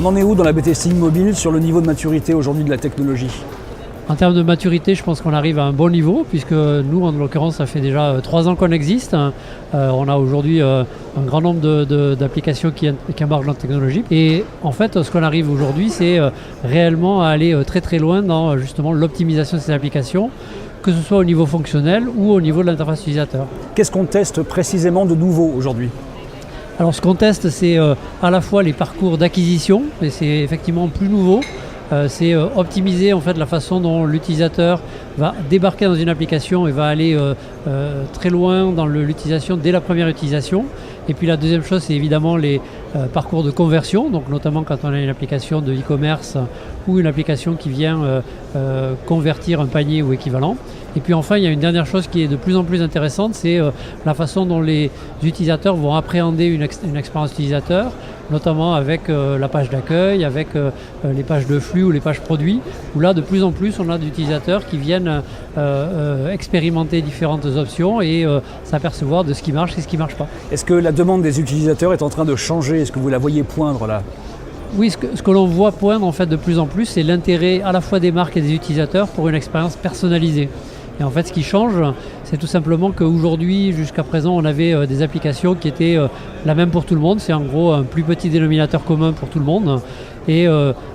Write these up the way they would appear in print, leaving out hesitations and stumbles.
On en est où dans la BTCI Mobile sur le niveau de maturité aujourd'hui de la technologie ? En termes de maturité, je pense qu'on arrive à un bon niveau, puisque nous, en l'occurrence, ça fait déjà 3 ans qu'on existe. On a aujourd'hui un grand nombre d'applications qui embarquent dans la technologie. Et en fait, ce qu'on arrive aujourd'hui, c'est réellement à aller très très loin dans justement l'optimisation de ces applications, que ce soit au niveau fonctionnel ou au niveau de l'interface utilisateur. Qu'est-ce qu'on teste précisément de nouveau aujourd'hui ? Alors ce qu'on teste, c'est à la fois les parcours d'acquisition, et c'est effectivement plus nouveau. C'est optimiser en fait la façon dont l'utilisateur va débarquer dans une application et va aller très loin dans l'utilisation dès la première utilisation. Et puis la deuxième chose, c'est évidemment les parcours de conversion, donc notamment quand on a une application de e-commerce ou une application qui vient convertir un panier ou équivalent. Et puis enfin, il y a une dernière chose qui est de plus en plus intéressante, c'est la façon dont les utilisateurs vont appréhender une expérience utilisateur, notamment avec la page d'accueil, avec les pages de flux ou les pages produits, où là, de plus en plus, on a d'utilisateurs qui viennent expérimenter différentes options et s'apercevoir de ce qui marche et ce qui ne marche pas. Est-ce que la demande des utilisateurs est en train de changer ? Est-ce que vous la voyez poindre là ? Oui, ce que l'on voit poindre en fait de plus en plus, c'est l'intérêt à la fois des marques et des utilisateurs pour une expérience personnalisée. Et en fait, ce qui change, c'est tout simplement qu'aujourd'hui, jusqu'à présent, on avait des applications qui étaient la même pour tout le monde. C'est en gros un plus petit dénominateur commun pour tout le monde. Et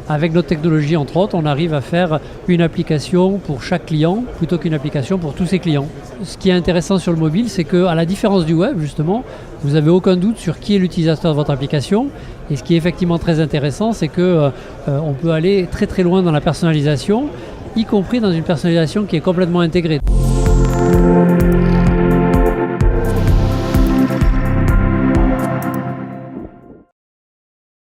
avec notre technologie, entre autres, on arrive à faire une application pour chaque client plutôt qu'une application pour tous ses clients. Ce qui est intéressant sur le mobile, c'est qu'à la différence du web, justement, vous n'avez aucun doute sur qui est l'utilisateur de votre application. Et ce qui est effectivement très intéressant, c'est qu'on peut aller très très loin dans la personnalisation, y compris dans une personnalisation qui est complètement intégrée.